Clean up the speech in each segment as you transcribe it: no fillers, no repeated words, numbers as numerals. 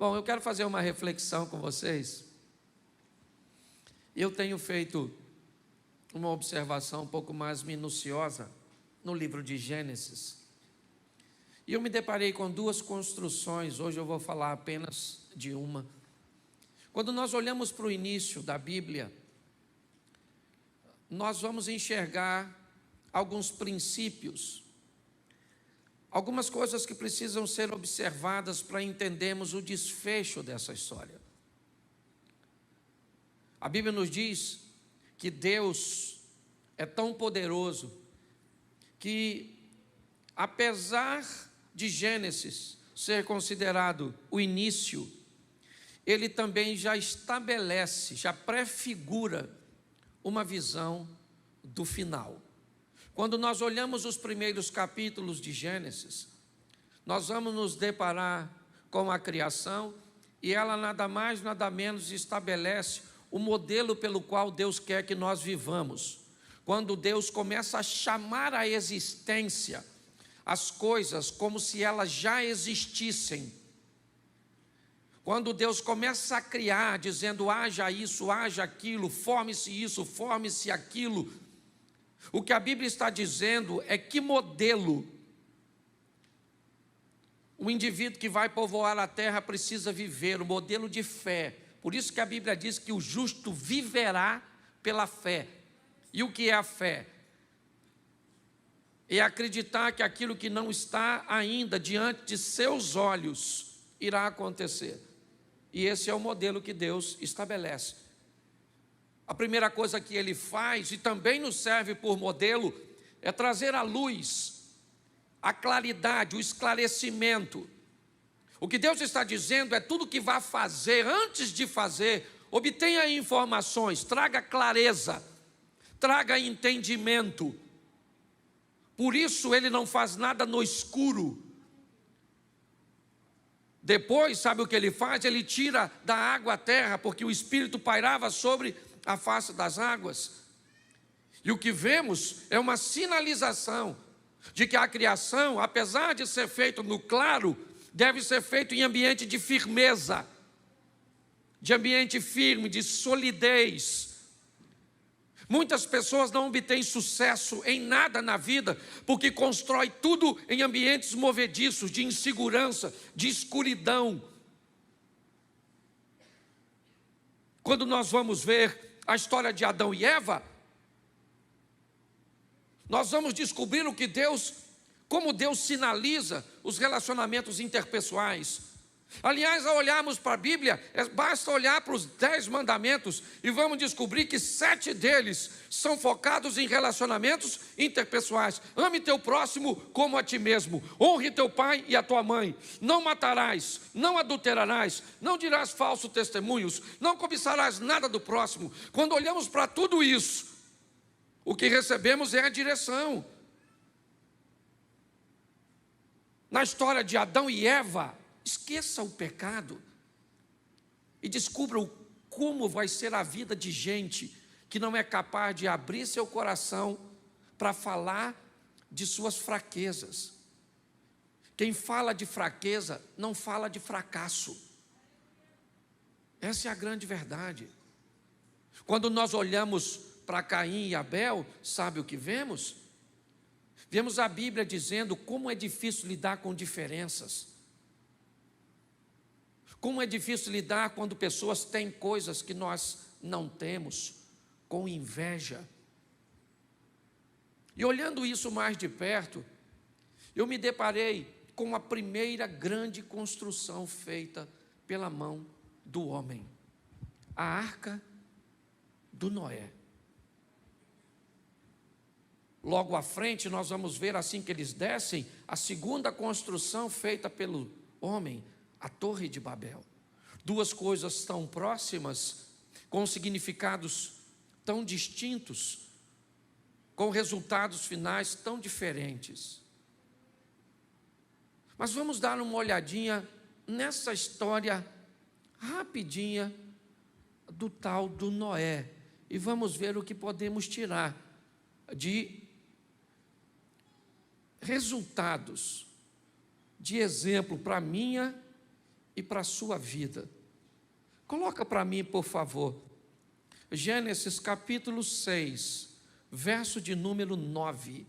Bom, eu quero fazer uma reflexão com vocês. Eu tenho feito uma observação um pouco mais minuciosa no livro de Gênesis. E eu me deparei com duas construções, hoje eu vou falar apenas de uma. Quando nós olhamos para o início da Bíblia, nós vamos enxergar alguns princípios, algumas coisas que precisam ser observadas para entendermos o desfecho dessa história. A Bíblia nos diz que Deus é tão poderoso que, apesar de Gênesis ser considerado o início, ele também já estabelece, já prefigura uma visão do final. Quando nós olhamos os primeiros capítulos de Gênesis, nós vamos nos deparar com a criação e ela nada mais, nada menos estabelece o modelo pelo qual Deus quer que nós vivamos. Quando Deus começa a chamar à existência as coisas como se elas já existissem. Quando Deus começa a criar, dizendo haja isso, haja aquilo, forme-se isso, forme-se aquilo. O que a Bíblia está dizendo é que modelo o indivíduo que vai povoar a terra precisa viver, o modelo de fé. Por isso que a Bíblia diz que o justo viverá pela fé. E o que é a fé? É acreditar que aquilo que não está ainda diante de seus olhos irá acontecer. E esse é o modelo que Deus estabelece. A primeira coisa que ele faz, e também nos serve por modelo, é trazer à luz a claridade, o esclarecimento. O que Deus está dizendo é tudo que vai fazer, antes de fazer, obtenha informações, traga clareza, traga entendimento. Por isso ele não faz nada no escuro. Depois, sabe o que ele faz? Ele tira da água a terra, porque o Espírito pairava sobre a face das águas. E o que vemos é uma sinalização de que a criação, apesar de ser feita no claro, deve ser feita em ambiente de firmeza, de ambiente firme, de solidez. Muitas pessoas não obtêm sucesso em nada na vida, porque constrói tudo em ambientes movediços, de insegurança, de escuridão. Quando nós vamos ver a história de Adão e Eva, nós vamos descobrir como Deus sinaliza os relacionamentos interpessoais. Aliás, ao olharmos para a Bíblia, basta olhar para os 10 mandamentos e vamos descobrir que 7 deles são focados em relacionamentos interpessoais. Ame teu próximo como a ti mesmo, honre teu pai e a tua mãe, não matarás, não adulterarás, não dirás falsos testemunhos, não cobiçarás nada do próximo. Quando olhamos para tudo isso, o que recebemos é a direção. Na história de Adão e Eva, esqueça o pecado e descubra como vai ser a vida de gente que não é capaz de abrir seu coração para falar de suas fraquezas. Quem fala de fraqueza não fala de fracasso. Essa é a grande verdade. Quando nós olhamos para Caim e Abel, sabe o que vemos? Vemos a Bíblia dizendo como é difícil lidar com diferenças. Como é difícil lidar quando pessoas têm coisas que nós não temos, com inveja. E olhando isso mais de perto, eu me deparei com a primeira grande construção feita pela mão do homem, a arca do Noé. Logo à frente nós vamos ver, assim que eles descem, a segunda construção feita pelo homem, a Torre de Babel. Duas coisas tão próximas, com significados tão distintos, com resultados finais tão diferentes. Mas vamos dar uma olhadinha nessa história rapidinha do tal do Noé e vamos ver o que podemos tirar de resultados, de exemplo para a minha e para a sua vida. Coloca para mim, por favor, Gênesis capítulo 6, verso de número 9.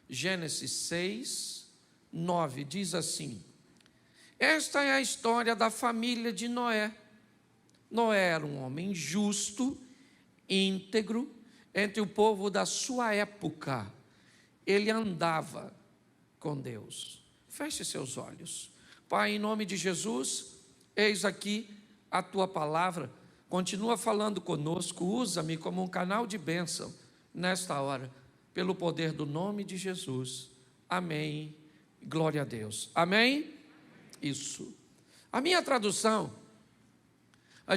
Gênesis 6, 9, diz assim: esta é a história da família de Noé. Noé era um homem justo, íntegro, entre o povo da sua época. Ele andava com Deus. Feche seus olhos. Pai, em nome de Jesus, eis aqui a tua palavra. Continua falando conosco, usa-me como um canal de bênção nesta hora, pelo poder do nome de Jesus. Amém. Glória a Deus. Amém? Isso. A minha tradução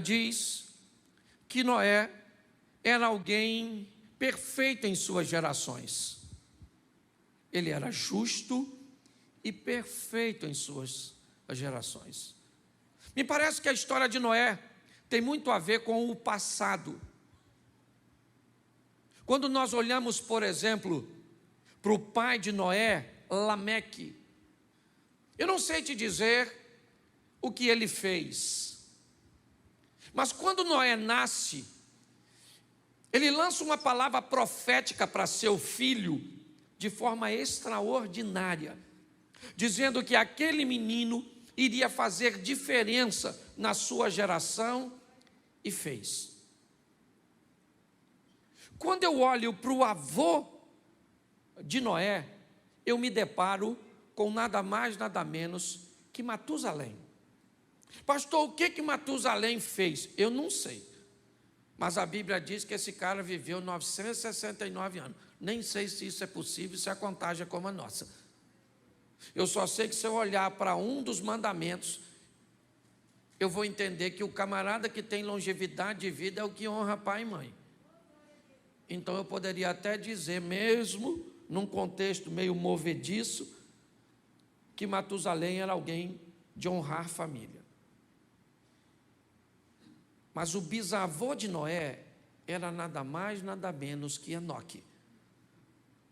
diz que Noé era alguém perfeito em suas gerações. Ele era justo e perfeito em suas gerações. Me parece que a história de Noé tem muito a ver com o passado. Quando nós olhamos, por exemplo, para o pai de Noé, Lameque, eu não sei te dizer o que ele fez, mas quando Noé nasce, ele lança uma palavra profética para seu filho de forma extraordinária, dizendo que aquele menino iria fazer diferença na sua geração, e fez. Quando eu olho para o avô de Noé, eu me deparo com nada mais, nada menos que Matusalém. Pastor, o que Matusalém fez? Eu não sei, mas a Bíblia diz que esse cara viveu 969 anos. Nem sei se isso é possível, se a contagem é como a nossa. Eu só sei que se eu olhar para um dos mandamentos, eu vou entender que o camarada que tem longevidade de vida é o que honra pai e mãe. Então eu poderia até dizer, mesmo num contexto meio movediço, que Matusalém era alguém de honrar família. Mas o bisavô de Noé era nada mais, nada menos que Enoque,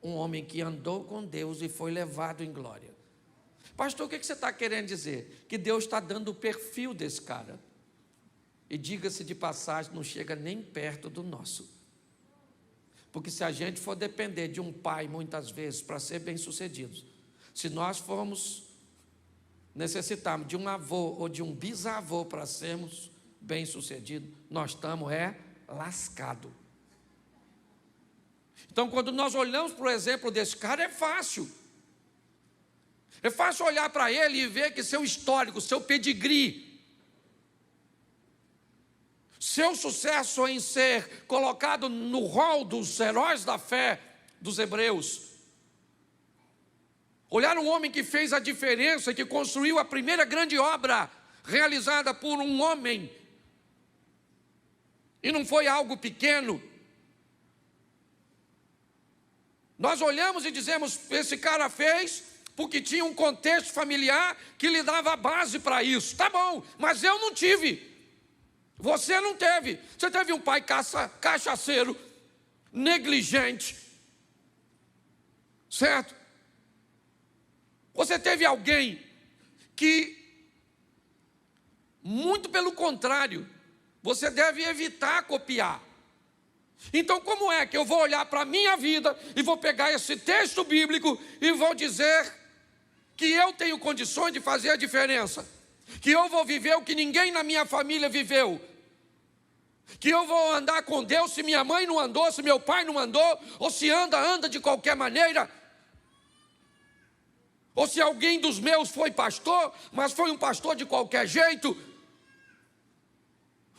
um homem que andou com Deus e foi levado em glória. Pastor, o que você está querendo dizer? Que Deus está dando o perfil desse cara. E diga-se de passagem, não chega nem perto do nosso. Porque se a gente for depender de um pai, muitas vezes, para ser bem-sucedidos, se nós formos necessitarmos de um avô ou de um bisavô para sermos bem-sucedidos, nós estamos lascados. Então, quando nós olhamos para o exemplo desse cara, é fácil. É fácil olhar para ele e ver que seu histórico, seu pedigree, seu sucesso em ser colocado no rol dos heróis da fé dos hebreus, olhar um homem que fez a diferença, que construiu a primeira grande obra realizada por um homem, e não foi algo pequeno. Nós olhamos e dizemos, esse cara fez porque tinha um contexto familiar que lhe dava base para isso. Tá bom, mas eu não tive. Você não teve. Você teve um pai cachaceiro, negligente, certo? Você teve alguém que, muito pelo contrário, você deve evitar copiar. Então, como é que eu vou olhar para a minha vida e vou pegar esse texto bíblico e vou dizer que eu tenho condições de fazer a diferença, que eu vou viver o que ninguém na minha família viveu, que eu vou andar com Deus se minha mãe não andou, se meu pai não andou, ou se anda de qualquer maneira, ou se alguém dos meus foi pastor, mas foi um pastor de qualquer jeito,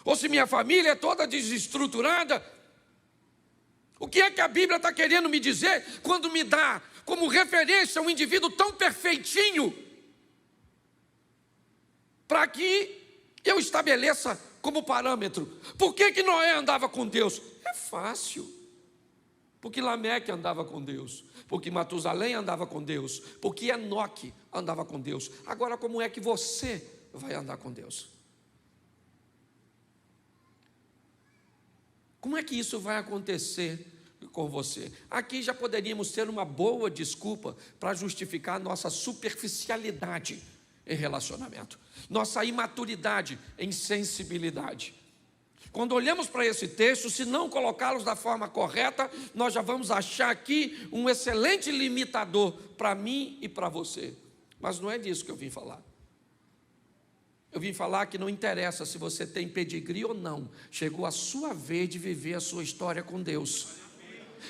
ou se minha família é toda desestruturada. O que é que a Bíblia está querendo me dizer quando me dá como referência um indivíduo tão perfeitinho, para que eu estabeleça como parâmetro? Por que Noé andava com Deus? É fácil. Porque Lameque andava com Deus, porque Matusalém andava com Deus, porque Enoque andava com Deus. Agora, como é que você vai andar com Deus? Como é que isso vai acontecer com você? Aqui já poderíamos ter uma boa desculpa para justificar a nossa superficialidade em relacionamento, nossa imaturidade em sensibilidade. Quando olhamos para esse texto, se não colocá-los da forma correta, nós já vamos achar aqui um excelente limitador para mim e para você. Mas não é disso que eu vim falar. Eu vim falar que não interessa se você tem pedigree ou não, chegou a sua vez de viver a sua história com Deus.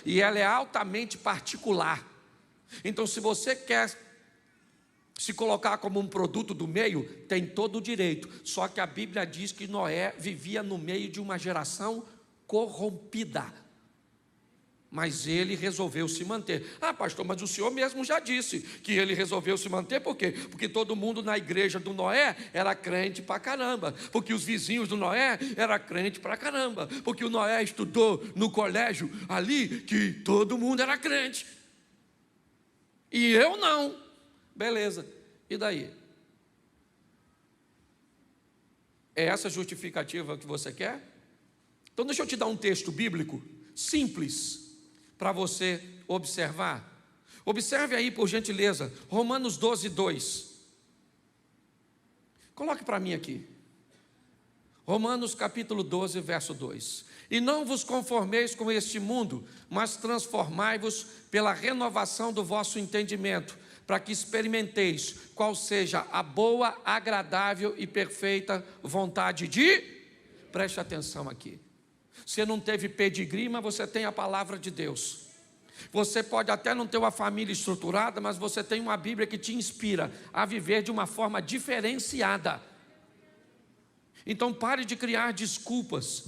E ela é altamente particular. Então, se você quer se colocar como um produto do meio, tem todo o direito. Só que a Bíblia diz que Noé vivia no meio de uma geração corrompida. Mas ele resolveu se manter. Ah, pastor, mas o senhor mesmo já disse que ele resolveu se manter, por quê? Porque todo mundo na igreja do Noé era crente pra caramba, porque os vizinhos do Noé eram crente pra caramba, porque o Noé estudou no colégio ali, que todo mundo era crente. E eu não. Beleza, e daí? É essa justificativa que você quer? Então deixa eu te dar um texto bíblico simples para você observar. Observe aí, por gentileza, Romanos 12, 2. Coloque para mim aqui. Romanos capítulo 12, verso 2. E não vos conformeis com este mundo, mas transformai-vos pela renovação do vosso entendimento, para que experimenteis qual seja a boa, agradável e perfeita vontade de... Preste atenção aqui. Você não teve pedigree, mas você tem a palavra de Deus. Você pode até não ter uma família estruturada, mas você tem uma Bíblia que te inspira a viver de uma forma diferenciada. Então pare de criar desculpas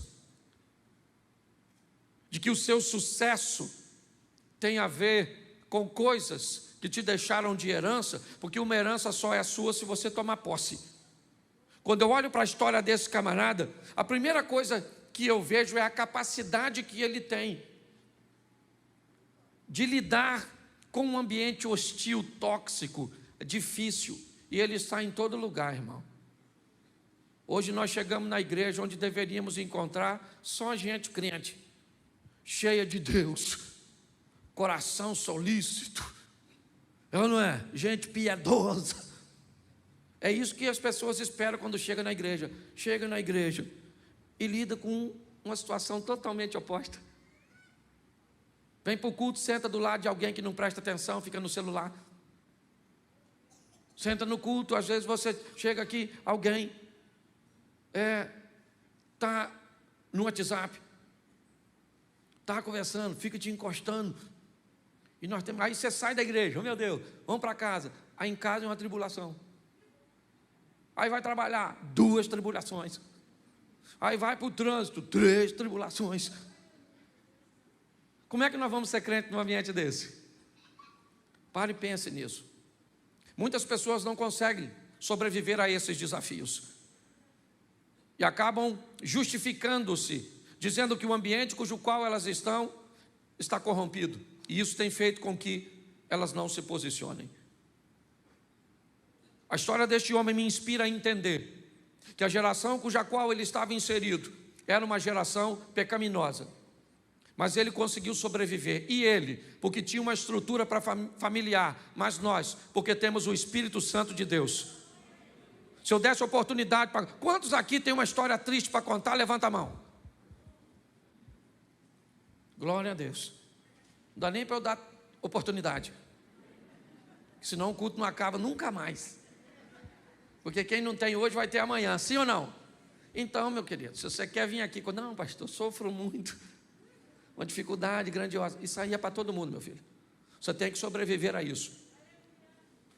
de que o seu sucesso tem a ver com coisas que te deixaram de herança, porque uma herança só é sua se você tomar posse. Quando eu olho para a história desse camarada, a primeira coisa que eu vejo é a capacidade que ele tem de lidar com um ambiente hostil, tóxico, difícil, e ele está em todo lugar, irmão. Hoje nós chegamos na igreja onde deveríamos encontrar só gente crente, cheia de Deus, coração solícito, não é? Gente piedosa. É isso que as pessoas esperam quando chegam na igreja. Chega na igreja e lida com uma situação totalmente oposta. Vem para o culto, senta do lado de alguém que não presta atenção, fica no celular. Senta no culto, às vezes você chega aqui, alguém está no WhatsApp, está conversando, fica te encostando. E nós temos, aí você sai da igreja, oh meu Deus, vamos para casa. Aí em casa é uma tribulação. Aí vai trabalhar, 2 tribulações. Aí vai para o trânsito, 3 tribulações. Como é que nós vamos ser crentes num ambiente desse? Pare e pense nisso. Muitas pessoas não conseguem sobreviver a esses desafios. E acabam justificando-se, dizendo que o ambiente cujo qual elas estão está corrompido. E isso tem feito com que elas não se posicionem. A história deste homem me inspira a entender que a geração cuja qual ele estava inserido era uma geração pecaminosa. Mas ele conseguiu sobreviver. E ele, porque tinha uma estrutura familiar. Mas nós, porque temos o Espírito Santo de Deus. Se eu desse oportunidade para... Quantos aqui tem uma história triste para contar? Levanta a mão. Glória a Deus. Não dá nem para eu dar oportunidade. Senão o culto não acaba nunca mais. Porque quem não tem hoje vai ter amanhã, sim ou não? Então, meu querido, se você quer vir aqui, não, pastor, sofro muito, uma dificuldade grandiosa, isso aí é para todo mundo, meu filho. Você tem que sobreviver a isso.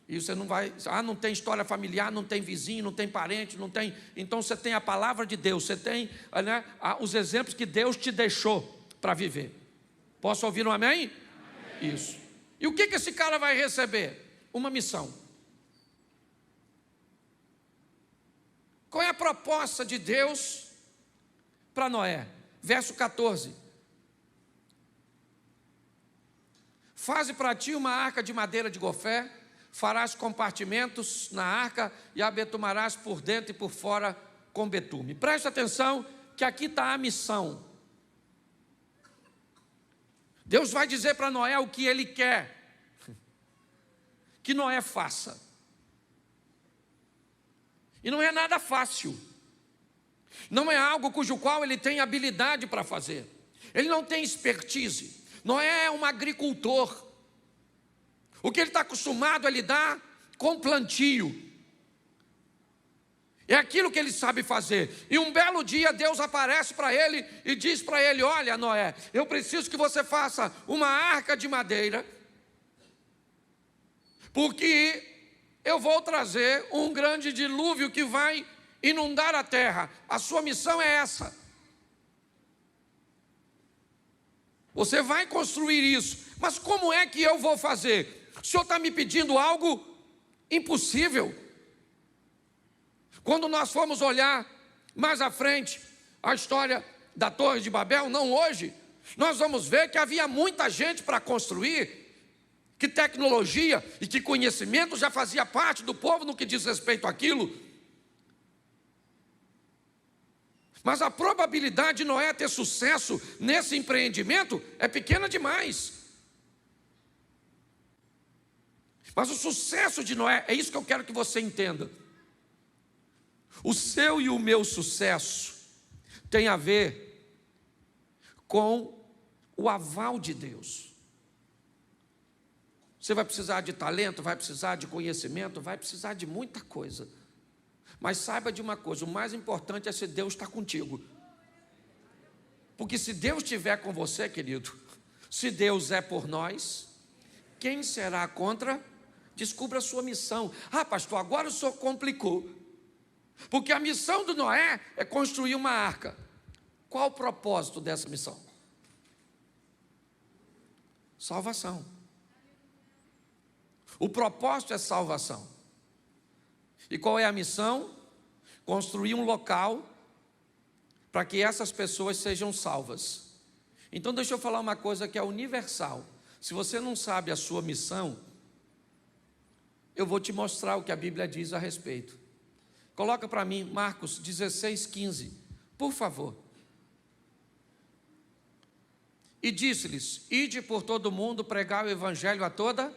E você não vai, não tem história familiar, não tem vizinho, não tem parente, não tem. Então você tem a palavra de Deus, você tem, né, os exemplos que Deus te deixou para viver. Posso ouvir um amém? Amém. Isso. E o que esse cara vai receber? Uma missão. Qual é a proposta de Deus para Noé? Verso 14. Faze para ti uma arca de madeira de gofé, farás compartimentos na arca e a betumarás por dentro e por fora com betume. Preste atenção que aqui está a missão. Deus vai dizer para Noé o que Ele quer que Noé faça. E não é nada fácil. Não é algo cujo qual ele tem habilidade para fazer. Ele não tem expertise. Noé é um agricultor. O que ele está acostumado a lidar com plantio. É aquilo que ele sabe fazer. E um belo dia Deus aparece para ele e diz para ele: olha, Noé, eu preciso que você faça uma arca de madeira, porque eu vou trazer um grande dilúvio que vai inundar a terra. A sua missão é essa. Você vai construir isso. Mas como é que eu vou fazer? O Senhor está me pedindo algo impossível. Quando nós formos olhar mais à frente a história da Torre de Babel, não hoje, nós vamos ver que havia muita gente para construir, que tecnologia e que conhecimento já fazia parte do povo no que diz respeito àquilo. Mas a probabilidade de Noé ter sucesso nesse empreendimento é pequena demais. Mas o sucesso de Noé, é isso que eu quero que você entenda. O seu e o meu sucesso tem a ver com o aval de Deus. Você vai precisar de talento, vai precisar de conhecimento, vai precisar de muita coisa. Mas saiba de uma coisa, o mais importante é se Deus está contigo. Porque se Deus estiver com você, querido, se Deus é por nós, quem será contra? Descubra a sua missão. Ah, pastor, agora o senhor complicou. Porque a missão do Noé é construir uma arca. Qual o propósito dessa missão? Salvação. O propósito é salvação. E qual é a missão? Construir um local para que essas pessoas sejam salvas. Então deixa eu falar uma coisa que é universal. Se você não sabe a sua missão, eu vou te mostrar o que a Bíblia diz a respeito. Coloca para mim Marcos 16:15, por favor. E disse-lhes: ide por todo o mundo, pregar o evangelho a toda.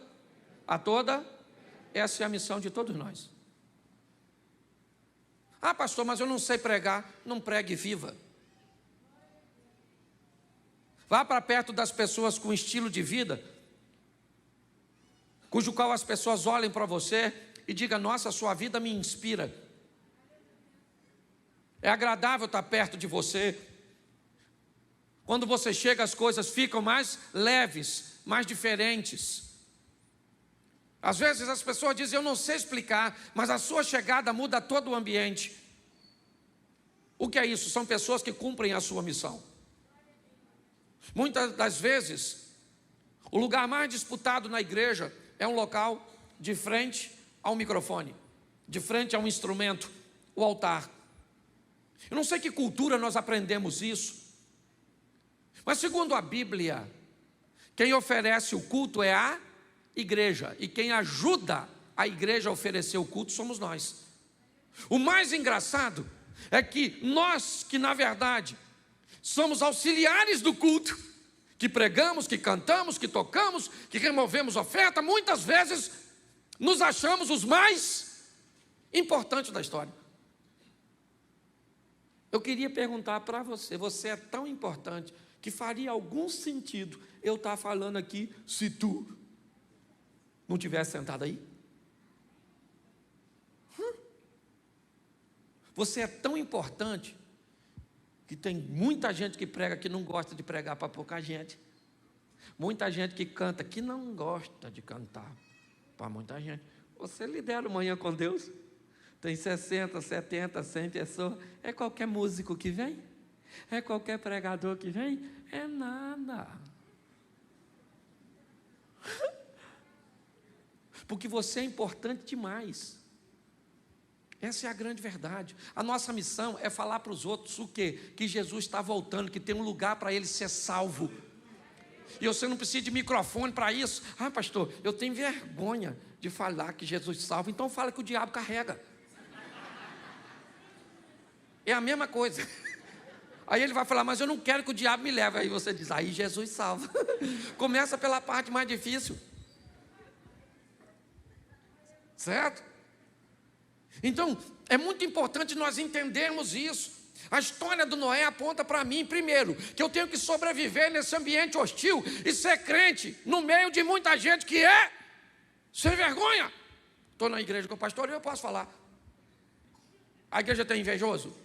Essa é a missão de todos nós. Ah, pastor, mas eu não sei pregar. Não pregue, viva. Vá para perto das pessoas com estilo de vida, cujo qual as pessoas olhem para você e digam: nossa, sua vida me inspira. É agradável estar perto de você. Quando você chega, as coisas ficam mais leves, mais diferentes. Às vezes as pessoas dizem: eu não sei explicar, mas a sua chegada muda todo o ambiente. O que é isso? São pessoas que cumprem a sua missão. Muitas das vezes, o lugar mais disputado na igreja é um local de frente ao microfone, de frente a um instrumento, o altar. Eu não sei que cultura nós aprendemos isso, mas segundo a Bíblia, quem oferece o culto é a igreja, e quem ajuda a igreja a oferecer o culto somos nós. O mais engraçado é que nós, que na verdade somos auxiliares do culto, que pregamos, que cantamos, que tocamos, que removemos oferta, muitas vezes nos achamos os mais importantes da história. Eu queria perguntar para você: você é tão importante que faria algum sentido eu estar falando aqui se tu não tivesse sentado aí? Você é tão importante que tem muita gente que prega que não gosta de pregar para pouca gente. Muita gente que canta que não gosta de cantar para muita gente. Você lidera o Manhã com Deus. Tem 60, 70, 100 pessoas. É qualquer músico que vem? É qualquer pregador que vem? É nada. Porque você é importante demais. Essa é a grande verdade. A nossa missão é falar para os outros o quê? Que Jesus está voltando, que tem um lugar para ele ser salvo. E você não precisa de microfone para isso. Ah, pastor, eu tenho vergonha de falar que Jesus salva, então fala que o diabo carrega. É a mesma coisa. Aí ele vai falar: mas eu não quero que o diabo me leve. Aí você diz: aí Jesus salva. Começa pela parte mais difícil. Certo? Então, é muito importante nós entendermos isso. A história do Noé aponta para mim, primeiro, que eu tenho que sobreviver nesse ambiente hostil e ser crente no meio de muita gente que é sem vergonha. Estou na igreja com o pastor e eu posso falar. A igreja tem invejoso?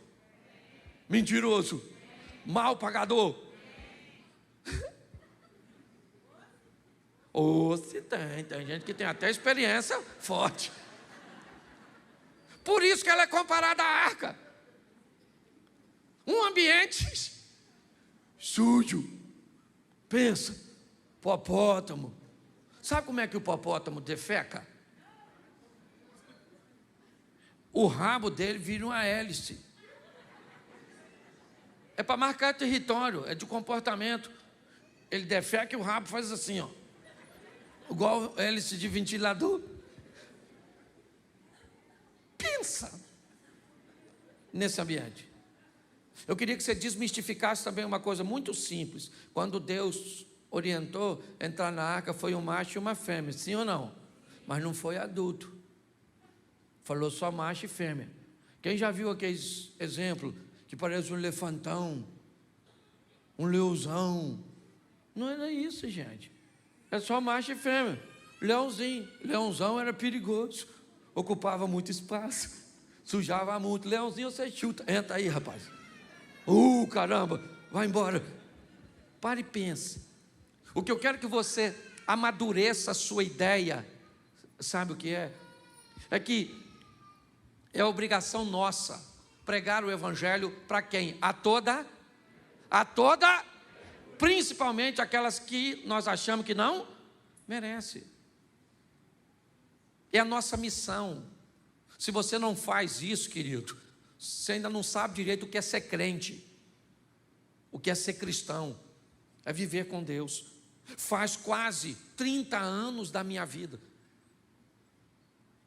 Mentiroso? Mal pagador? Ou se tem gente que tem até experiência forte. Por isso que ela é comparada à arca. Um ambiente sujo. Pensa, hipopótamo. Sabe como é que o hipopótamo defeca? O rabo dele vira uma hélice. É para marcar território, é de comportamento. Ele defeca e o rabo faz assim, ó. Igual hélice de ventilador. Pensa nesse ambiente. Eu queria que você desmistificasse também uma coisa muito simples. Quando Deus orientou entrar na arca, foi um macho e uma fêmea, sim ou não? Mas não foi adulto. Falou só macho e fêmea. Quem já viu aqueles exemplos que parece um elefantão, um leãozão? Não era isso, gente. É só macho e fêmea. Leãozinho. Leãozão era perigoso. Ocupava muito espaço. Sujava muito. Leãozinho você chuta. Entra aí, rapaz. Caramba. Vai embora. Pare e pense. O que eu quero que você amadureça a sua ideia. Sabe o que é? É que é obrigação nossa pregar o evangelho para quem? A toda, principalmente aquelas que nós achamos que não merece. É a nossa missão. Se você não faz isso, querido, você ainda não sabe direito o que é ser crente, o que é ser cristão, é viver com Deus. Faz quase 30 anos da minha vida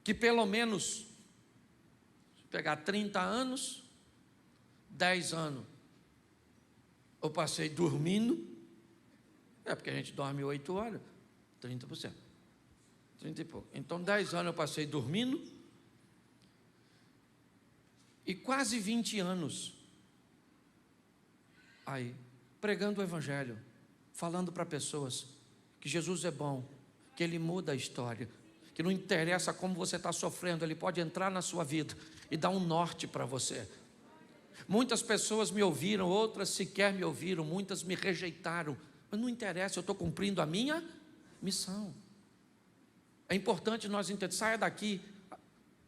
que pelo menos, se pegar 30 anos, 10 anos, eu passei dormindo, porque a gente dorme 8 horas, 30%, 30 e pouco. Então 10 anos eu passei dormindo, e quase 20 anos, aí, pregando o evangelho, falando para pessoas que Jesus é bom, que Ele muda a história, que não interessa como você está sofrendo, Ele pode entrar na sua vida e dar um norte para você. Muitas pessoas me ouviram, outras sequer me ouviram, muitas me rejeitaram, mas não interessa, eu estou cumprindo a minha missão. É importante nós entendermos. Saia daqui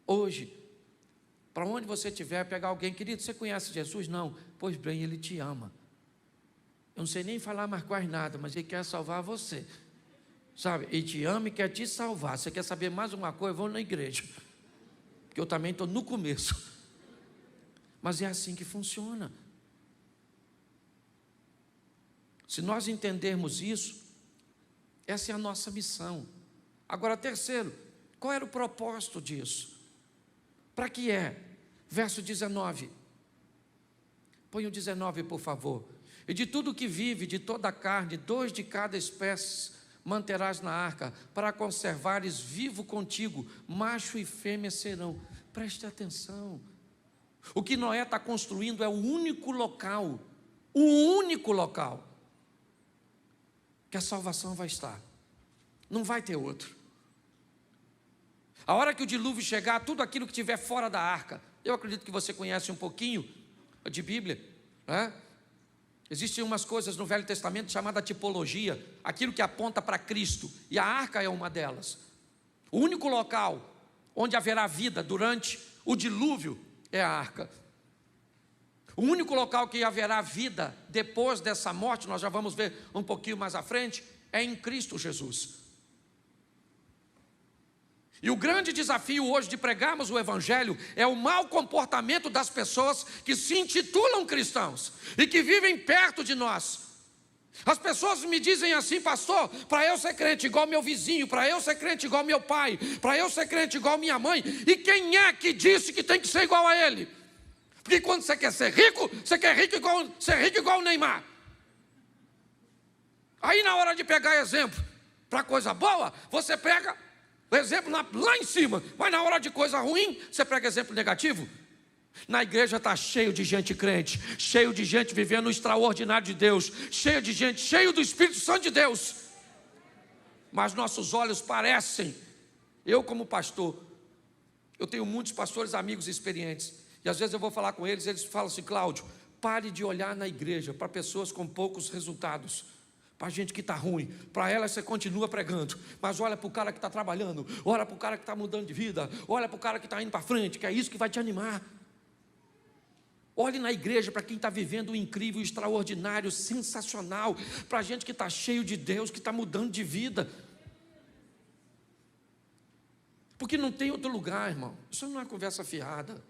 hoje, para onde você estiver, pegar alguém, querido, você conhece Jesus? Não, pois bem, Ele te ama. Eu não sei nem falar mais quase nada, mas Ele quer salvar você, sabe? Ele te ama e quer te salvar. Você quer saber mais uma coisa? Vou na igreja, porque eu também estou no começo. Mas é assim que funciona. Se nós entendermos isso, essa é a nossa missão. Agora, terceiro, qual era o propósito disso? Para que é? Verso 19. Põe o 19, por favor. E de tudo que vive, de toda a carne, 2 de cada espécie manterás na arca, para conservares vivo contigo, macho e fêmea serão. Preste atenção. O que Noé está construindo é o único local que a salvação vai estar. Não vai ter outro. A hora que o dilúvio chegar, tudo aquilo que estiver fora da arca, eu acredito que você conhece um pouquinho de Bíblia, né? Existem umas coisas no Velho Testamento chamada tipologia, aquilo que aponta para Cristo, e a arca é uma delas. O único local onde haverá vida durante o dilúvio é a arca. O único local que haverá vida depois dessa morte, nós já vamos ver um pouquinho mais à frente, é em Cristo Jesus. E o grande desafio hoje de pregarmos o evangelho é o mau comportamento das pessoas que se intitulam cristãos e que vivem perto de nós. As pessoas me dizem assim: pastor, para eu ser crente igual meu vizinho, para eu ser crente igual meu pai, para eu ser crente igual minha mãe. E quem é que disse que tem que ser igual a ele? Porque quando você quer ser rico, você quer ser rico igual o Neymar. Aí na hora de pegar exemplo para coisa boa, você pega O exemplo lá em cima, mas na hora de coisa ruim, você prega exemplo negativo. Na igreja está cheio de gente crente, cheio de gente vivendo o extraordinário de Deus, cheio de gente, cheio do Espírito Santo de Deus. Mas nossos olhos parecem, eu como pastor, eu tenho muitos pastores amigos experientes, e às vezes eu vou falar com eles, eles falam assim: Cláudio, pare de olhar na igreja para pessoas com poucos resultados, para gente que está ruim. Para ela você continua pregando, mas olha para o cara que está trabalhando, olha para o cara que está mudando de vida, olha para o cara que está indo para frente, que é isso que vai te animar. Olhe na igreja para quem está vivendo o incrível, o extraordinário, sensacional, para a gente que está cheio de Deus, que está mudando de vida. Porque não tem outro lugar, irmão. Isso não é conversa fiada.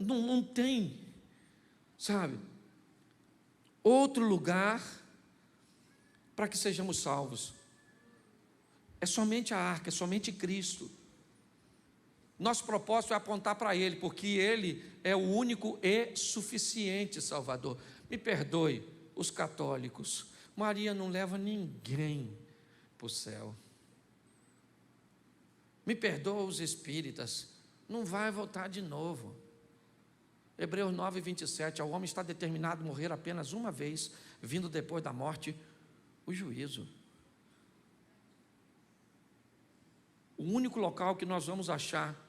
Não tem, sabe, outro lugar para que sejamos salvos. É somente a arca, é somente Cristo. Nosso propósito é apontar para Ele, porque Ele é o único e suficiente Salvador. Me perdoe, os católicos, Maria não leva ninguém para o céu. Me perdoa os espíritas, não vai voltar de novo. Hebreus 9, 27, ao homem está determinado a morrer apenas uma vez, vindo depois da morte o juízo. O único local que nós vamos achar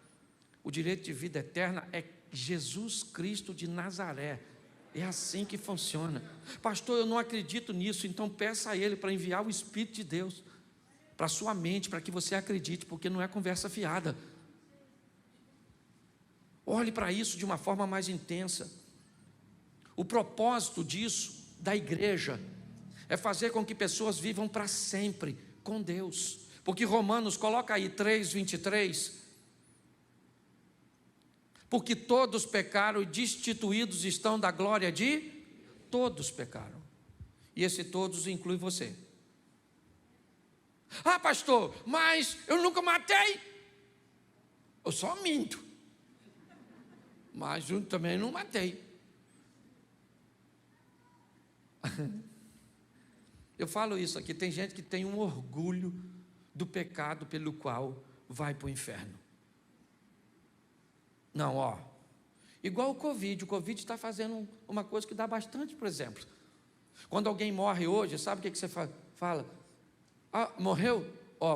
o direito de vida eterna é Jesus Cristo de Nazaré. É assim que funciona. Pastor, eu não acredito nisso, então peça a Ele para enviar o Espírito de Deus para a sua mente, para que você acredite, porque não é conversa fiada. Olhe para isso de uma forma mais intensa. O propósito disso, da igreja, é fazer com que pessoas vivam para sempre com Deus. Porque Romanos, coloca aí 3:23, porque todos pecaram e destituídos estão da glória de... Todos pecaram. E esse todos inclui você. Ah, pastor, mas eu nunca matei. Eu só minto. Mas eu também não matei. Eu falo isso aqui, tem gente que tem um orgulho do pecado pelo qual vai para o inferno. Não, igual o Covid está fazendo uma coisa que dá bastante, por exemplo. Quando alguém morre hoje, sabe o que você fala? Ah, morreu?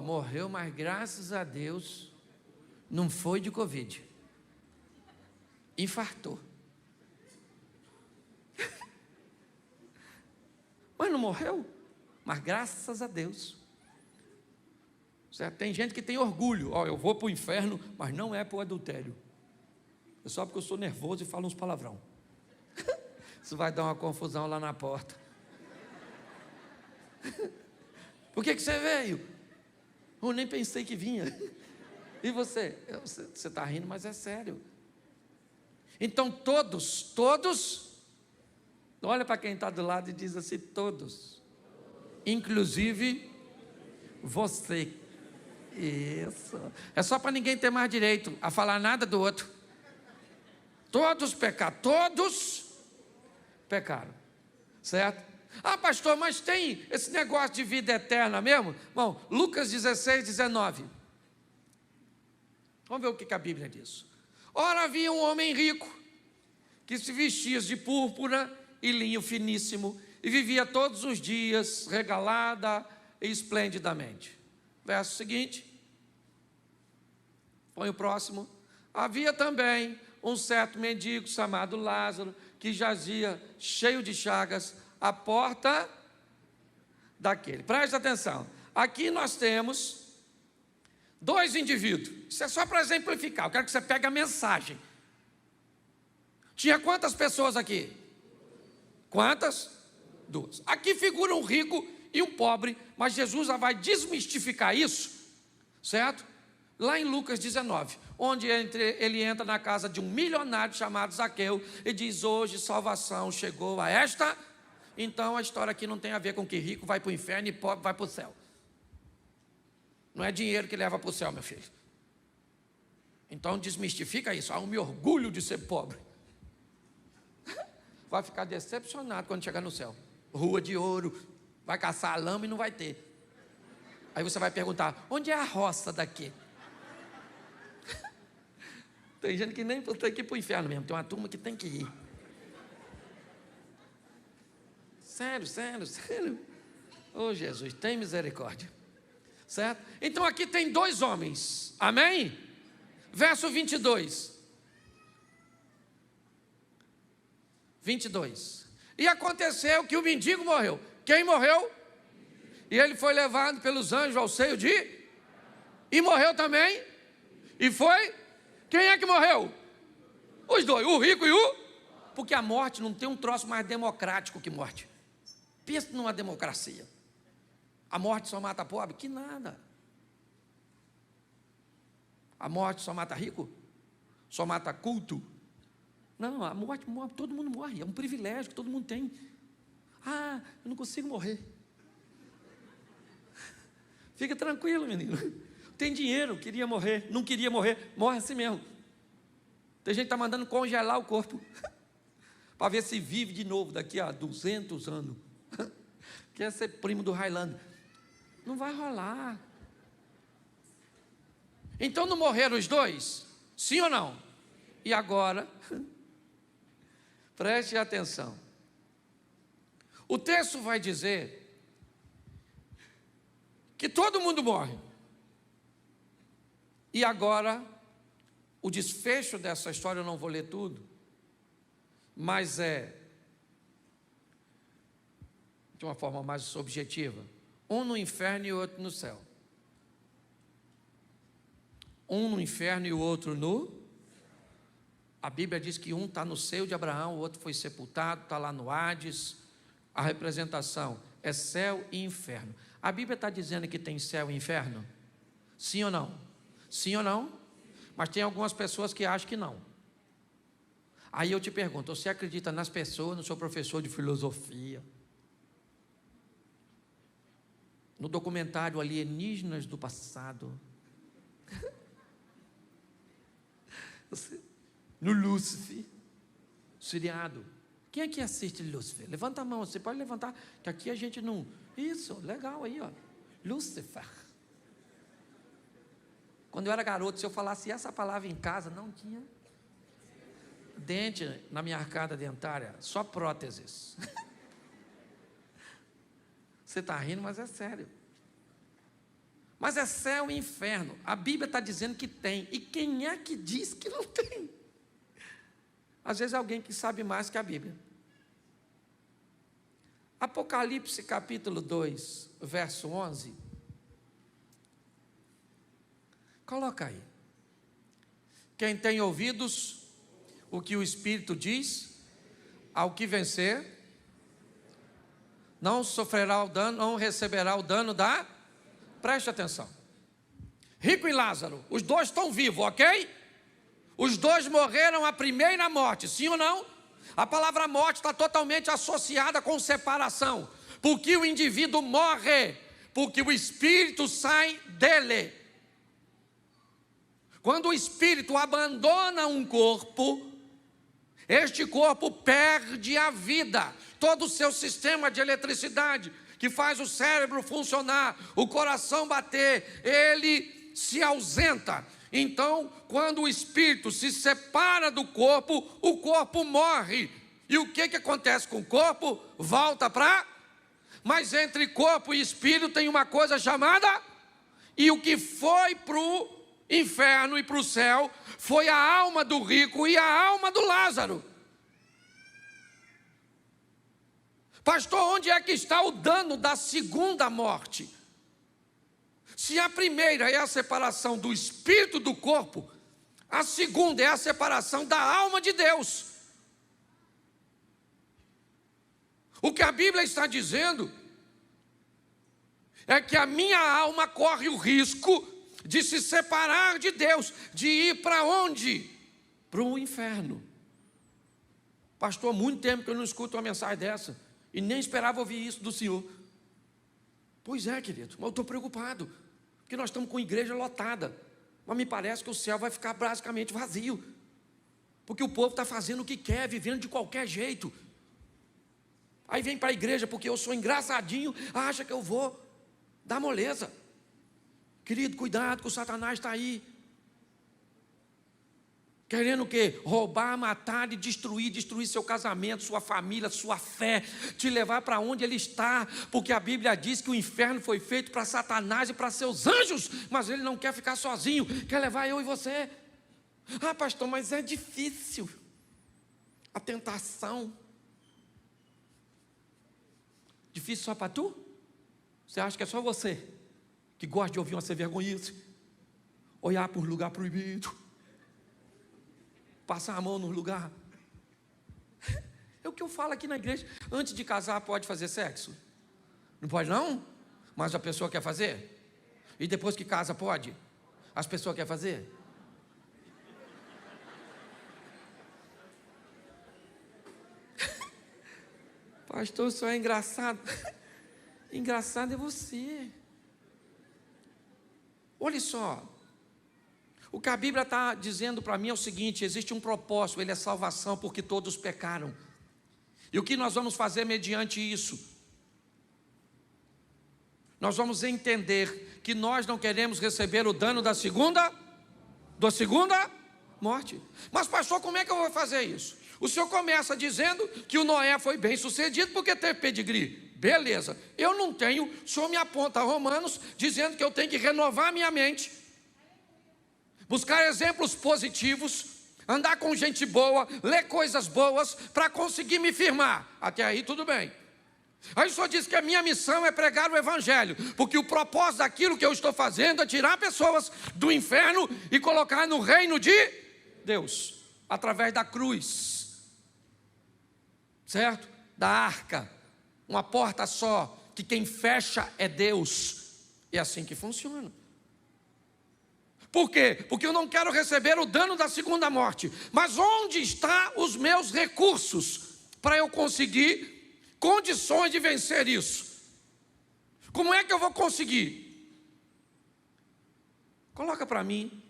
Morreu, mas graças a Deus não foi de Covid. Infartou. Mas não morreu? Mas graças a Deus. Certo? Tem gente que tem orgulho. Eu vou para o inferno, mas não é para o adultério. É só porque eu sou nervoso e falo uns palavrão. Isso vai dar uma confusão lá na porta. Por que você veio? Eu nem pensei que vinha. E você? Você está rindo, mas é sério. Então todos, olha para quem está do lado e diz assim: todos, inclusive você. Isso. É só para ninguém ter mais direito a falar nada do outro. Todos pecaram, todos pecaram, certo? Ah, pastor, mas tem esse negócio de vida eterna mesmo? Bom, Lucas 16, 19. Vamos ver o que a Bíblia diz. Ora, havia um homem rico, que se vestia de púrpura e linho finíssimo, e vivia todos os dias regalada e esplendidamente. Verso seguinte. Põe o próximo. Havia também um certo mendigo chamado Lázaro, que jazia cheio de chagas à porta daquele. Preste atenção. Aqui nós temos dois indivíduos. Isso é só para exemplificar. Eu quero que você pegue a mensagem. Tinha quantas pessoas aqui? Quantas? Duas. Aqui figura um rico e um pobre, mas Jesus já vai desmistificar isso, certo? Lá em Lucas 19, onde ele entra na casa de um milionário chamado Zaqueu e diz: hoje salvação chegou a esta. Então a história aqui não tem a ver com que rico vai para o inferno e pobre vai para o céu. Não é dinheiro que leva para o céu, meu filho. Então desmistifica isso. Eu me orgulho de ser pobre. Vai ficar decepcionado quando chegar no céu. Rua de ouro, vai caçar lama e não vai ter. Aí você vai perguntar, onde é a roça daqui? Tem gente que nem tem que ir para o inferno mesmo, tem uma turma que tem que ir. Sério, sério, sério. Oh, Jesus, tem misericórdia. Certo? Então aqui tem dois homens, amém? Verso 22. 22. E aconteceu que o mendigo morreu. Quem morreu? E ele foi levado pelos anjos ao seio de... E morreu também? E foi? Quem é que morreu? Os dois, o rico e o... Porque a morte não tem um troço mais democrático que morte. Pensa numa democracia. A morte só mata pobre? Que nada. A morte só mata rico? Só mata culto? Não, a morte, todo mundo morre. É um privilégio que todo mundo tem. Ah, eu não consigo morrer. Fica tranquilo, menino. Tem dinheiro, queria morrer, não queria morrer, morre assim mesmo. Tem gente que está mandando congelar o corpo para ver se vive de novo daqui a 200 anos. Quer ser primo do Highlander. Não vai rolar. Então não morreram os dois? Sim ou não? E agora, preste atenção. O texto vai dizer que todo mundo morre. E agora, o desfecho dessa história, eu não vou ler tudo, mas é de uma forma mais objetiva. Um no inferno e o outro no céu. Um no inferno e o outro no... A Bíblia diz que um está no seio de Abraão, o outro foi sepultado, está lá no Hades. A representação é céu e inferno. A Bíblia está dizendo que tem céu e inferno? Sim ou não? Sim ou não? Mas tem algumas pessoas que acham que não. Aí eu te pergunto, você acredita nas pessoas, no seu professor de filosofia? No documentário Alienígenas do Passado? No Lúcifer? Seriado? Quem é que assiste Lúcifer? Levanta a mão, você pode levantar, que aqui a gente não... Isso, legal aí, ó. Lúcifer. Quando eu era garoto, se eu falasse essa palavra em casa, não tinha dente na minha arcada dentária, só próteses. Você está rindo, mas é sério. Mas é céu e inferno. A Bíblia está dizendo que tem. E quem é que diz que não tem? Às vezes é alguém que sabe mais que a Bíblia. Apocalipse capítulo 2, verso 11. Coloca aí. Quem tem ouvidos, o que o Espírito diz, ao que vencer, não sofrerá o dano, não receberá o dano da... Preste atenção. Rico e Lázaro, os dois estão vivos, ok? Os dois morreram a primeira morte, sim ou não? A palavra morte está totalmente associada com separação. Porque o indivíduo morre, porque o espírito sai dele. Quando o espírito abandona um corpo, este corpo perde a vida. Todo o seu sistema de eletricidade, que faz o cérebro funcionar, o coração bater, ele se ausenta. Então, quando o espírito se separa do corpo, o corpo morre. E o que acontece com o corpo? Volta para... Mas entre corpo e espírito tem uma coisa chamada... E o que foi para o inferno e para o céu foi a alma do rico e a alma do Lázaro. Pastor, onde é que está o dano da segunda morte? Se a primeira é a separação do espírito do corpo, a segunda é a separação da alma de Deus. O que a Bíblia está dizendo é que a minha alma corre o risco de se separar de Deus, de ir para onde? Para o inferno. Pastor, há muito tempo que eu não escuto uma mensagem dessa, e nem esperava ouvir isso do senhor. Pois é, querido, mas eu estou preocupado, porque nós estamos com igreja lotada, mas me parece que o céu vai ficar basicamente vazio, porque o povo está fazendo o que quer, vivendo de qualquer jeito. Aí vem para a igreja porque eu sou engraçadinho, acha que eu vou dar moleza. Querido, cuidado que o Satanás está aí. Querendo o quê? Roubar, matar e destruir seu casamento, sua família, sua fé, te levar para onde ele está, porque a Bíblia diz que o inferno foi feito para Satanás e para seus anjos, mas ele não quer ficar sozinho, quer levar eu e você. Ah, pastor, mas é difícil. A tentação. Difícil só para tu? Você acha que é só você que gosta de ouvir uma sem vergonhice? Olhar para um lugar proibido, passar a mão no lugar. É o que eu falo aqui na igreja. Antes de casar pode fazer sexo? Não pode não? Mas a pessoa quer fazer? E depois que casa pode? As pessoas querem fazer? Pastor, isso é engraçado. Engraçado é você. Olha só. O que a Bíblia está dizendo para mim é o seguinte: existe um propósito, ele é salvação, porque todos pecaram. E o que nós vamos fazer mediante isso? Nós vamos entender que nós não queremos receber o dano da segunda morte. Mas pastor, como é que eu vou fazer isso? O senhor começa dizendo que o Noé foi bem sucedido porque teve pedigree. Beleza, eu não tenho, o senhor me aponta a Romanos dizendo que eu tenho que renovar a minha mente, buscar exemplos positivos, andar com gente boa, ler coisas boas, para conseguir me firmar. Até aí tudo bem. Aí o senhor diz que a minha missão é pregar o evangelho, porque o propósito daquilo que eu estou fazendo é tirar pessoas do inferno e colocar no reino de Deus, através da cruz, certo? Da arca, uma porta só, que quem fecha é Deus. É assim que funciona. Por quê? Porque eu não quero receber o dano da segunda morte. Mas onde estão os meus recursos para eu conseguir condições de vencer isso? Como é que eu vou conseguir? Coloca para mim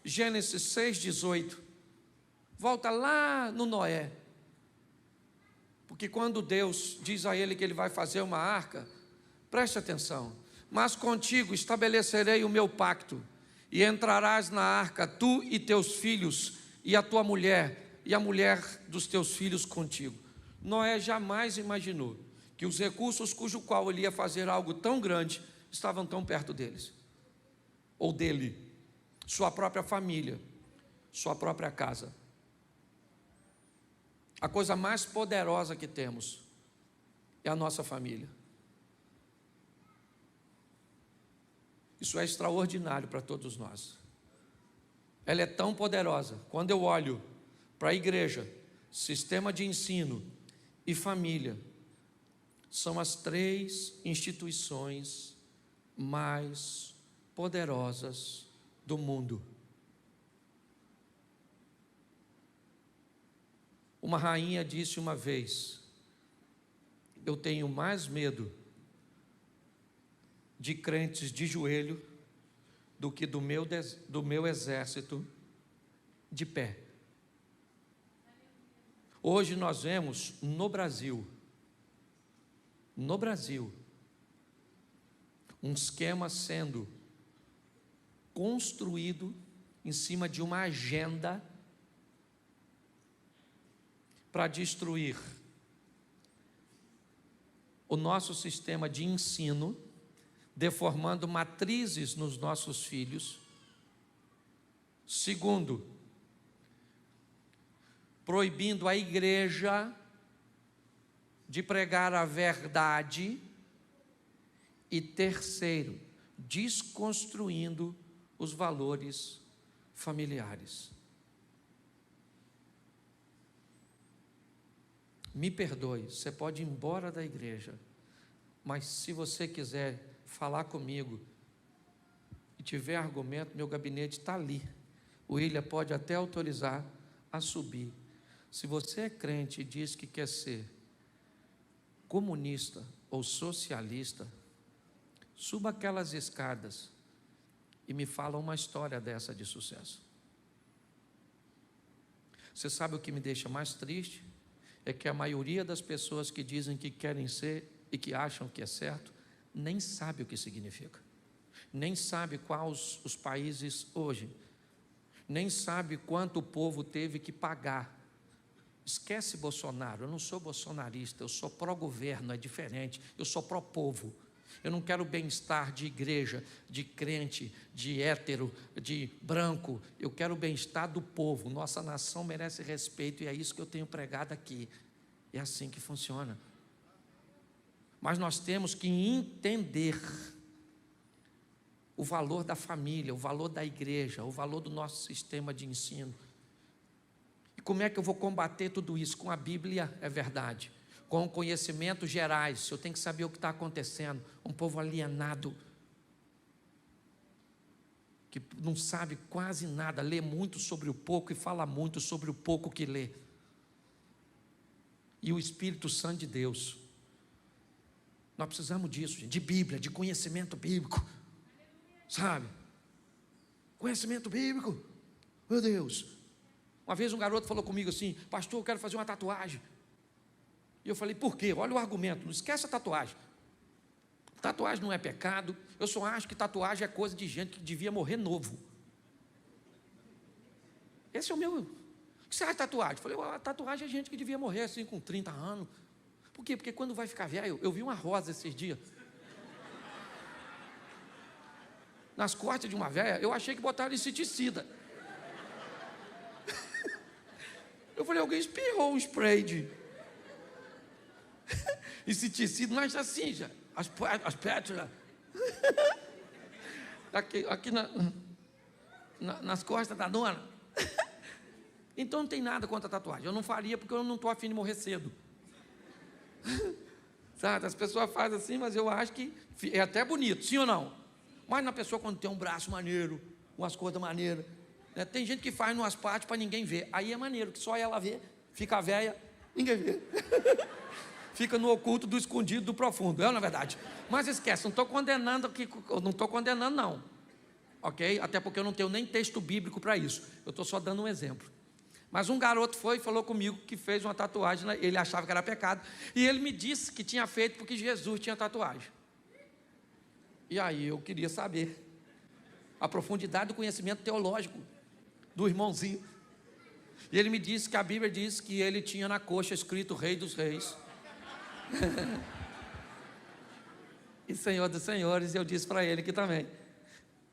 Gênesis 6,18. Volta lá no Noé. Porque quando Deus diz a ele que ele vai fazer uma arca, preste atenção: mas contigo estabelecerei o meu pacto, e entrarás na arca, tu e teus filhos, e a tua mulher, e a mulher dos teus filhos contigo. Noé jamais imaginou que os recursos cujo qual ele ia fazer algo tão grande estavam tão perto deles, ou dele, sua própria família, sua própria casa. A coisa mais poderosa que temos é a nossa família. Isso é extraordinário para todos nós. Ela é tão poderosa. Quando eu olho para a igreja, sistema de ensino e família, são as 3 instituições mais poderosas do mundo. Uma rainha disse uma vez: eu tenho mais medo de crentes de joelho do que do meu exército de pé. Hoje nós vemos no Brasil, um esquema sendo construído em cima de uma agenda para destruir o nosso sistema de ensino, deformando matrizes nos nossos filhos. Segundo, proibindo a igreja de pregar a verdade. E terceiro, desconstruindo os valores familiares. Me perdoe, você pode ir embora da igreja, mas se você quiser falar comigo e tiver argumento, meu gabinete está ali. O William pode até autorizar a subir. Se você é crente e diz que quer ser comunista ou socialista, suba aquelas escadas e me fala uma história dessa de sucesso. Você sabe o que me deixa mais triste? É que a maioria das pessoas que dizem que querem ser e que acham que é certo, nem sabe o que significa. nem sabe quais os países hoje, nem sabe quanto o povo teve que pagar. Esquece Bolsonaro, eu não sou bolsonarista, eu sou pró-governo, é diferente, eu sou pró-povo. Eu não quero bem-estar de igreja, de crente, de hétero, de branco, eu quero o bem-estar do povo. Nossa nação merece respeito e é isso que eu tenho pregado aqui. É assim que funciona. Mas nós temos que entender o valor da família, o valor da igreja, o valor do nosso sistema de ensino. E como é que eu vou combater tudo isso? Com a Bíblia, é verdade. Com conhecimentos gerais, eu tenho que saber o que está acontecendo. Um povo alienado, que não sabe quase nada, lê muito sobre o pouco e fala muito sobre o pouco que lê. E o Espírito Santo de Deus. Nós precisamos disso, de Bíblia, de conhecimento bíblico. Sabe? Conhecimento bíblico. Meu Deus. Uma vez um garoto falou comigo assim: pastor, eu quero fazer uma tatuagem. E eu falei: por quê? Olha o argumento, não esquece a tatuagem. Tatuagem não é pecado. Eu só acho que tatuagem é coisa de gente que devia morrer novo. Esse é o meu. O que você acha de tatuagem? Eu falei: a tatuagem é gente que devia morrer assim com 30 anos. Por quê? Porque quando vai ficar velho, eu vi uma rosa esses dias. Nas costas de uma velha, eu achei que botaram inseticida. Eu falei: alguém espirrou um spray de inseticida, mas assim já, as pétalas. Aqui nas costas da dona. Então não tem nada contra a tatuagem. Eu não faria porque eu não estou afim de morrer cedo. Sabe, as pessoas fazem assim, mas eu acho que é até bonito, sim ou não? Mas na pessoa quando tem um braço maneiro, umas coisas maneiras, né? Tem gente que faz umas partes para ninguém ver. Aí é maneiro, que só ela vê, fica velha, ninguém vê. Fica no oculto, do escondido, do profundo, é na verdade. Mas esquece, não estou condenando aqui, não estou condenando não, ok? Até porque eu não tenho nem texto bíblico para isso, eu estou só dando um exemplo. Mas um garoto foi e falou comigo que fez uma tatuagem, ele achava que era pecado, e ele me disse que tinha feito porque Jesus tinha tatuagem. E aí eu queria saber a profundidade do conhecimento teológico do irmãozinho. E ele me disse que a Bíblia diz que ele tinha na coxa escrito Rei dos Reis e Senhor dos Senhores. E eu disse para ele que também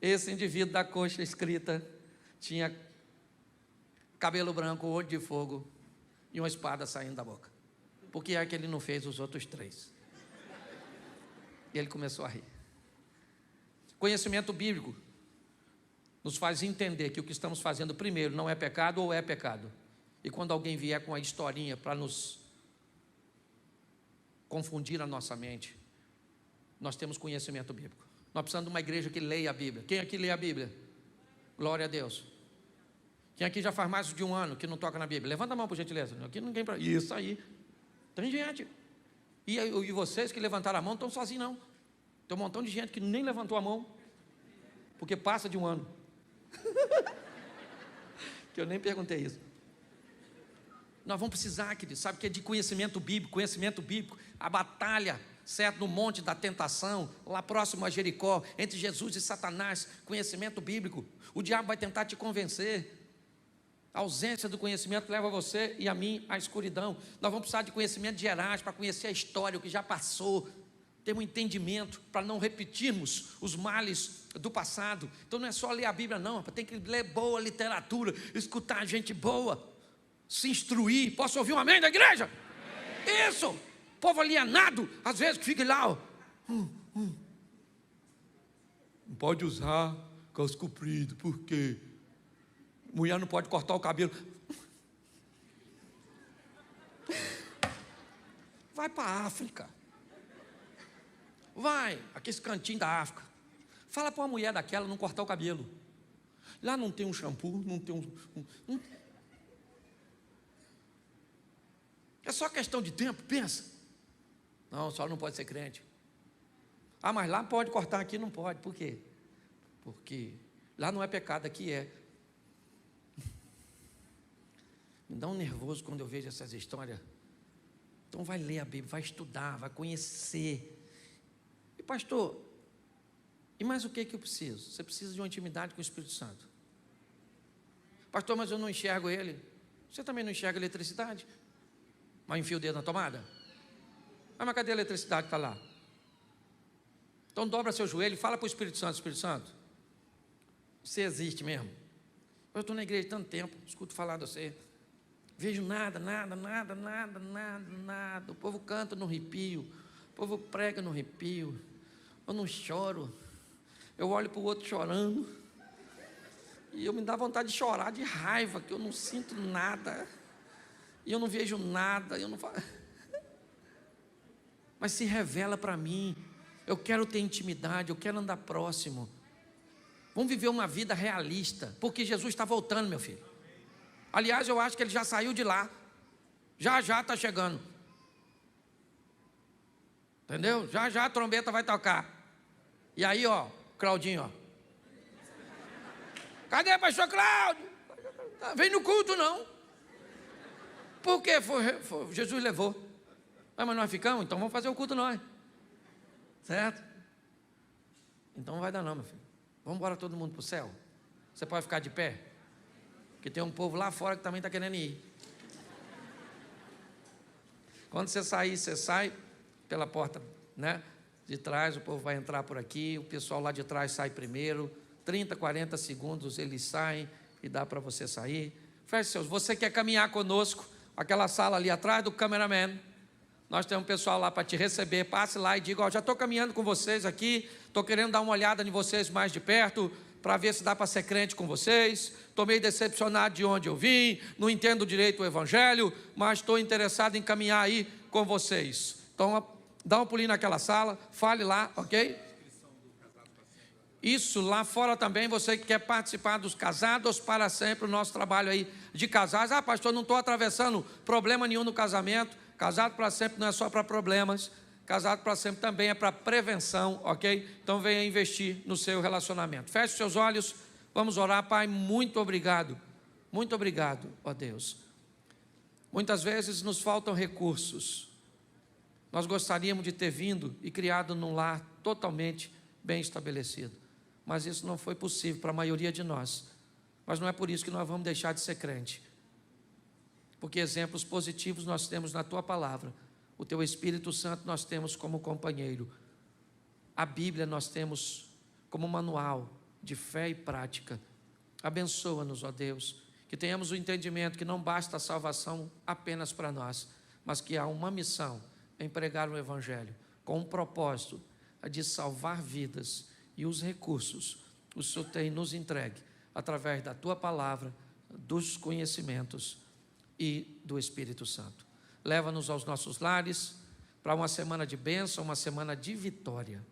esse indivíduo da coxa escrita tinha cabelo branco, olho de fogo e uma espada saindo da boca. Por que é que ele não fez os outros três? E ele começou a rir. Conhecimento bíblico nos faz entender que o que estamos fazendo primeiro não é pecado ou é pecado. E quando alguém vier com a historinha para nos confundir a nossa mente, nós temos conhecimento bíblico. Nós precisamos de uma igreja que leia a Bíblia. Quem aqui lê a Bíblia? Glória a Deus. Quem aqui já faz mais de um ano que não toca na Bíblia? Levanta a mão, por gentileza. Aqui ninguém para. Isso aí. Tem gente. E vocês que levantaram a mão estão sozinhos, não. Tem um montão de gente que nem levantou a mão, porque passa de um ano. Que eu nem perguntei isso. Nós vamos precisar, querido, sabe que é de conhecimento bíblico, a batalha, certo, no monte da tentação, lá próximo a Jericó, entre Jesus e Satanás, conhecimento bíblico. O diabo vai tentar te convencer. A ausência do conhecimento leva você e a mim à escuridão. Nós vamos precisar de conhecimento gerais para conhecer a história, o que já passou, ter um entendimento para não repetirmos os males do passado. Então não é só ler a Bíblia não, tem que ler boa literatura, escutar gente boa, se instruir. Posso ouvir um amém da igreja? Amém. Isso, povo alienado, às vezes que fica lá, ó. Não pode usar calça comprida, por quê? Mulher não pode cortar o cabelo. Vai para a África. Vai, aquele cantinho da África. Fala para uma mulher daquela não cortar o cabelo. Lá não tem um shampoo, não tem É só questão de tempo, pensa. Não, só não pode ser crente. Ah, mas lá pode cortar, aqui não pode. Por quê? Porque lá não é pecado, aqui é. Me dá um nervoso quando eu vejo essas histórias. Então vai ler a Bíblia, vai estudar, vai conhecer. E pastor, E mais o que eu preciso? Você precisa de uma intimidade com o Espírito Santo. Pastor, mas eu não enxergo ele. Você também não enxerga eletricidade? Mas enfia o dedo na tomada? Mas cadê a eletricidade que está lá? Então dobra seu joelho e fala para o Espírito Santo: Espírito Santo, você existe mesmo? Eu estou na igreja há tanto tempo, escuto falar de você, vejo nada. O povo canta no arrepio, o povo prega no arrepio, eu não choro, eu olho para o outro chorando, e eu me dá vontade de chorar de raiva, que eu não sinto nada, e eu não vejo nada, eu não falo. Mas se revela para mim, eu quero ter intimidade, eu quero andar próximo. Vamos viver uma vida realista, porque Jesus está voltando, meu filho. Aliás, eu acho que ele já saiu de lá, já está chegando. Entendeu? Já a trombeta vai tocar. E aí, ó, Claudinho, ó. Cadê pastor Cláudio? Vem no culto, não. Por quê? Jesus levou. Mas nós ficamos, então vamos fazer o culto nós. Certo? Então não vai dar não, meu filho. Vamos embora todo mundo para o céu. Você pode ficar de pé? Porque tem um povo lá fora que também está querendo ir. Quando você sair, você sai pela porta, né, de trás, o povo vai entrar por aqui, o pessoal lá de trás sai primeiro, 30, 40 segundos eles saem e dá para você sair. Feche seus. Você quer caminhar conosco, aquela sala ali atrás do cameraman, nós temos um pessoal lá para te receber. Passe lá e diga: ó, já estou caminhando com vocês aqui, estou querendo dar uma olhada em vocês mais de perto, para ver se dá para ser crente com vocês. Estou meio decepcionado de onde eu vim, não entendo direito o evangelho, mas estou interessado em caminhar aí com vocês. Então, dá um pulinho naquela sala, fale lá, ok? Isso, lá fora também, você que quer participar dos Casados para Sempre, o nosso trabalho aí de casais. Ah, pastor, não estou atravessando problema nenhum no casamento. Casado para sempre não é só para problemas, casado para sempre também é para prevenção, ok? Então venha investir no seu relacionamento. Feche seus olhos, vamos orar. Pai, muito obrigado, ó Deus. Muitas vezes nos faltam recursos. Nós gostaríamos de ter vindo e criado num lar totalmente bem estabelecido, mas isso não foi possível para a maioria de nós. Mas não é por isso que nós vamos deixar de ser crente, porque exemplos positivos nós temos na Tua Palavra, o Teu Espírito Santo nós temos como companheiro, a Bíblia nós temos como manual de fé e prática. Abençoa-nos, ó Deus, que tenhamos o entendimento que não basta a salvação apenas para nós, mas que há uma missão em pregar o Evangelho, com um propósito de salvar vidas, e os recursos o Senhor tem nos entregue através da Tua Palavra, dos conhecimentos e do Espírito Santo. Leva-nos aos nossos lares para uma semana de bênção, uma semana de vitória.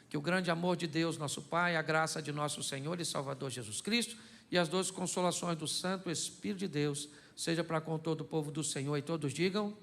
Que o grande amor de Deus, nosso Pai, a graça de nosso Senhor e Salvador Jesus Cristo e as doces consolações do Santo Espírito de Deus seja para com todo o povo do Senhor, e todos digam: